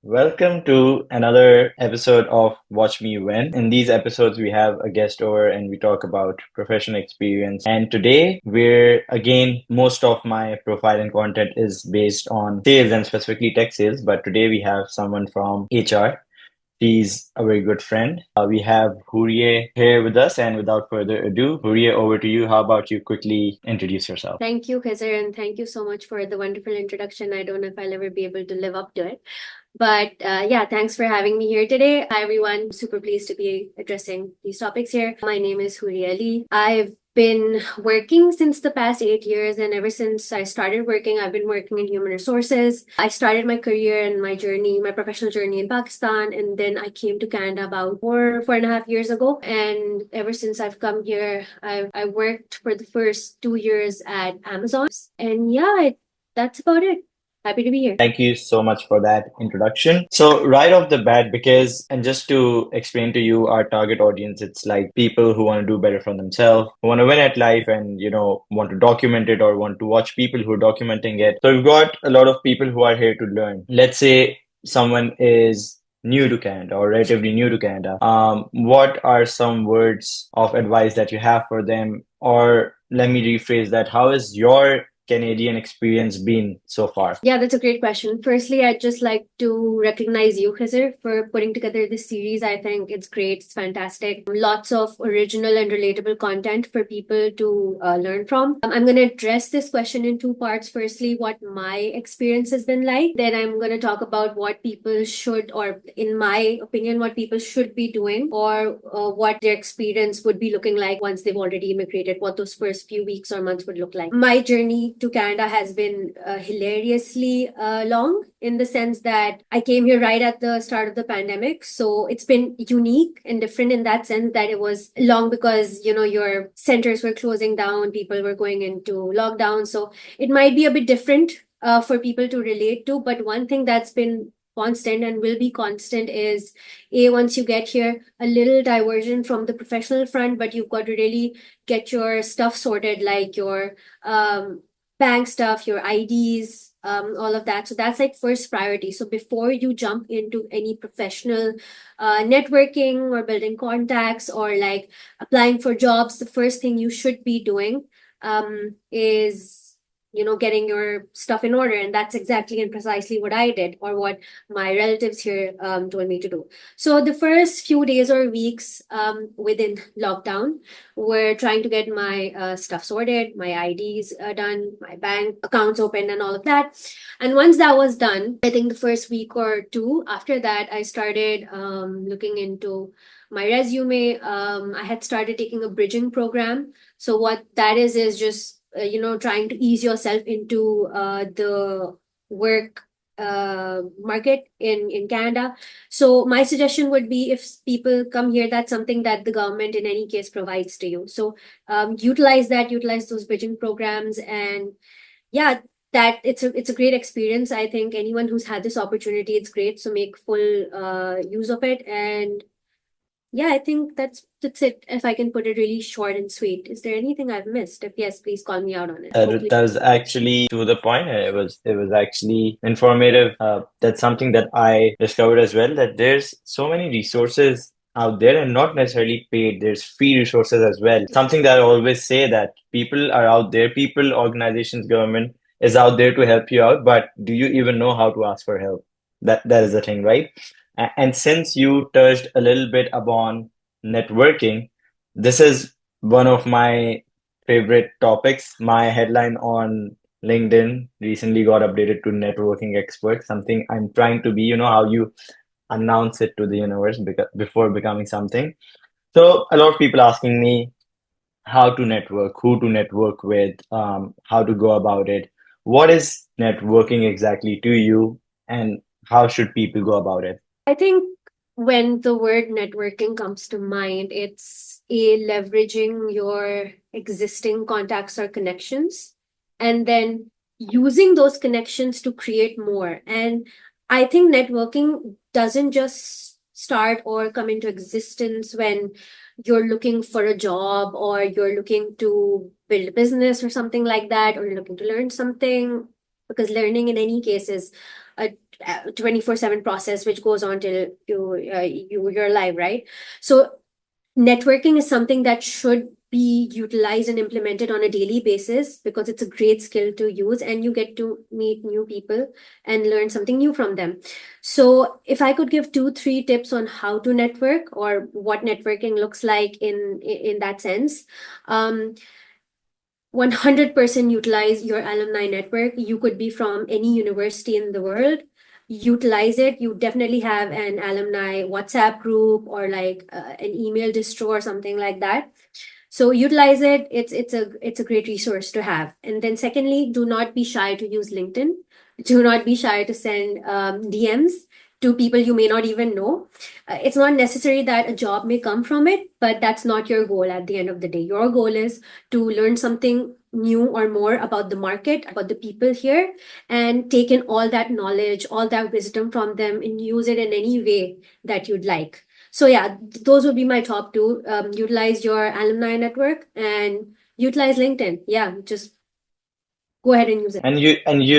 Welcome to another episode of Watch Me Win. In these episodes, we have a guest over and we talk about professional experience. And today, most of my profile and content is based on sales and specifically tech sales. But today, we have someone from HR. She's a very good friend. We have Hooriyeh here with us, and without further ado, Hooriyeh, over to you. How about you quickly introduce yourself? Thank you, Khizer, and thank you so much for the wonderful introduction. I don't know if I'll ever be able to live up to it. But yeah, thanks for having me here today. Hi, everyone. Super pleased to be addressing these topics here. My name is Hooriyeh. I've been working since the past 8 years, and ever since I started working, I've been working in human resources. I started my career and my professional journey in Pakistan, and then I came to Canada about 4.5 years ago. And ever since I've come here, I worked for the first 2 years at Amazon, and yeah, that's about it. Happy to be here. Thank you so much for that introduction. So, right off the bat, and just to explain to you our target audience, it's like people who want to do better for themselves, who want to win at life and, want to document it or want to watch people who are documenting it. So, we've got a lot of people who are here to learn. Let's say someone is new to Canada or relatively new to Canada. What are some words of advice that you have for them? Or let me rephrase that. How is your Canadian experience been so far? Yeah, that's a great question. Firstly, I'd just like to recognize you, Khizer, for putting together this series. I think it's great. It's fantastic. Lots of original and relatable content for people to learn from. I'm going to address this question in two parts. Firstly, what my experience has been like. Then I'm going to talk about what people should, or in my opinion, what people should be doing, or what their experience would be looking like once they've already immigrated, what those first few weeks or months would look like. My journey to Canada has been hilariously long, in the sense that I came here right at the start of the pandemic. So it's been unique and different in that sense that it was long because, your centers were closing down, people were going into lockdown. So it might be a bit different for people to relate to. But one thing that's been constant and will be constant is once you get here, a little diversion from the professional front, but you've got to really get your stuff sorted, like your bank stuff, your IDs, all of that. So that's like first priority. So before you jump into any professional networking or building contacts or like applying for jobs, the first thing you should be doing is getting your stuff in order. And that's exactly and precisely what I did, or what my relatives here told me to do. So the first few days or weeks within lockdown, were trying to get my stuff sorted, my IDs done, my bank accounts open, and all of that. And once that was done, I think the first week or two after that, I started looking into my resume. I had started taking a bridging program. So what that is just trying to ease yourself into the work market in Canada. So my suggestion would be, if people come here, that's something that the government in any case provides to you. So utilize those bridging programs, and yeah, that it's a great experience. I think anyone who's had this opportunity, it's great. So make full use of it. And yeah, I think that's it. If I can put it really short and sweet. Is there anything I've missed? If yes, please call me out on it. Hopefully. That was actually to the point. It was actually informative. That's something that I discovered as well, that there's so many resources out there and not necessarily paid. There's free resources as well. Something that I always say, that people are out there, people, organizations, government is out there to help you out, but do you even know how to ask for help? That is the thing, right? And since you touched a little bit upon networking, this is one of my favorite topics. My headline on LinkedIn recently got updated to networking expert, something I'm trying to be, how you announce it to the universe before becoming something. So a lot of people asking me how to network, who to network with, how to go about it. What is networking exactly to you, and how should people go about it? I think when the word networking comes to mind, it's leveraging your existing contacts or connections, and then using those connections to create more. And I think networking doesn't just start or come into existence when you're looking for a job, or you're looking to build a business or something like that, or you're looking to learn something, because learning in any case is a 24/7 process which goes on till you're alive, right? So networking is something that should be utilized and implemented on a daily basis because it's a great skill to use and you get to meet new people and learn something new from them. So if I could give 2 3 tips on how to network or what networking looks like in that sense, 100% utilize your alumni network. You could be from any university in the world. Utilize it. You definitely have an alumni WhatsApp group or like an email distro or something like that. So utilize it. It's a great resource to have. And then secondly, do not be shy to use LinkedIn. Do not be shy to send DMs to people you may not even know. It's not necessary that a job may come from it, but that's not your goal at the end of the day. Your goal is to learn something new or more about the market, about the people here, and take in all that knowledge, all that wisdom from them, and use it in any way that you'd like. So yeah, those would be my top two. Utilize your alumni network and utilize LinkedIn. Yeah, just go ahead and use it. And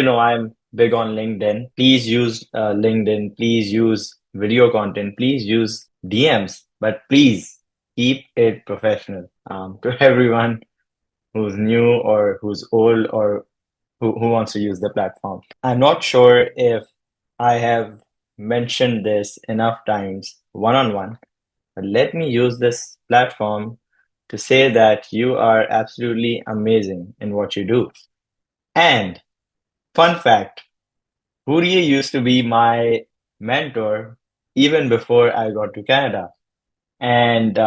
I'm big on LinkedIn. Please use LinkedIn. Please use video content. Please use DMs. But please keep it professional. To everyone who's new or who's old or who wants to use the platform. I'm not sure if I have mentioned this enough times one on one, but let me use this platform to say that you are absolutely amazing in what you do. And fun fact, Hooriyeh used to be my mentor even before I got to Canada. And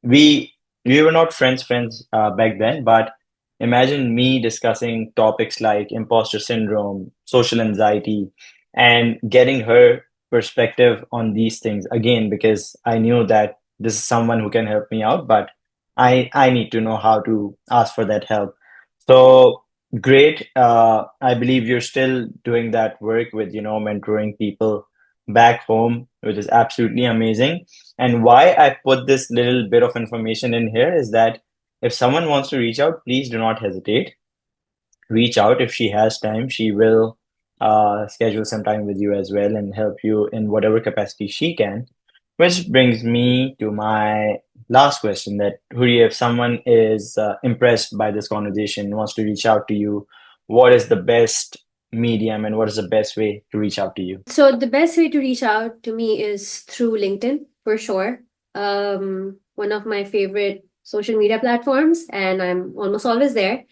we we were not friends back then, but imagine me discussing topics like imposter syndrome, social anxiety, and getting her perspective on these things again because I knew that this is someone who can help me out, but I need to know how to ask for that help. So great. I believe you're still doing that work with, mentoring people back home, which is absolutely amazing. And why I put this little bit of information in here is that if someone wants to reach out, please do not hesitate. Reach out if she has time. She will schedule some time with you as well and help you in whatever capacity she can. Which brings me to my last question that, Huri, if someone is impressed by this conversation, wants to reach out to you, what is the best medium and what is the best way to reach out to you? So the best way to reach out to me is through LinkedIn for sure. One of my favorite social media platforms, and I'm almost always there.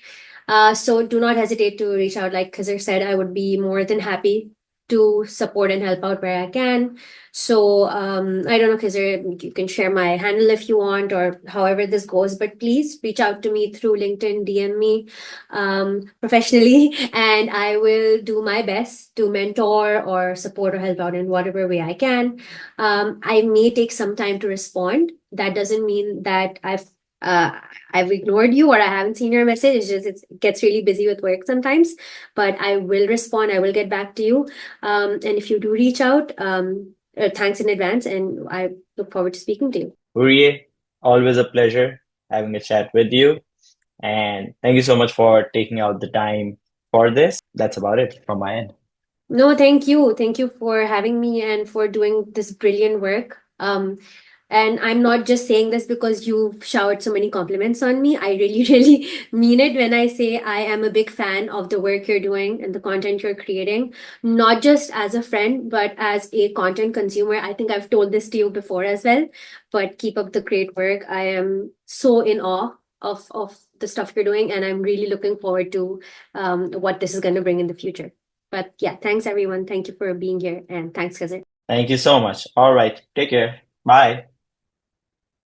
So do not hesitate to reach out. Like Khizer said, I would be more than happy to support and help out where I can. So I don't know, Khizer, you can share my handle if you want or however this goes, but please reach out to me through LinkedIn, DM me professionally, and I will do my best to mentor or support or help out in whatever way I can. I may take some time to respond. That doesn't mean that uh, I've ignored you or I haven't seen your message. It's just it gets really busy with work sometimes, but I will respond. I will get back to you. And if you do reach out, thanks in advance, and I look forward to speaking to you. Huri, always a pleasure having a chat with you. And thank you so much for taking out the time for this. That's about it from my end. No, thank you. Thank you for having me and for doing this brilliant work. And I'm not just saying this because you've showered so many compliments on me. I really, really mean it when I say I am a big fan of the work you're doing and the content you're creating, not just as a friend, but as a content consumer. I think I've told this to you before as well, but keep up the great work. I am so in awe of the stuff you're doing, and I'm really looking forward to what this is going to bring in the future. But yeah, thanks everyone. Thank you for being here, and thanks, Khizer. Thank you so much. All right. Take care. Bye.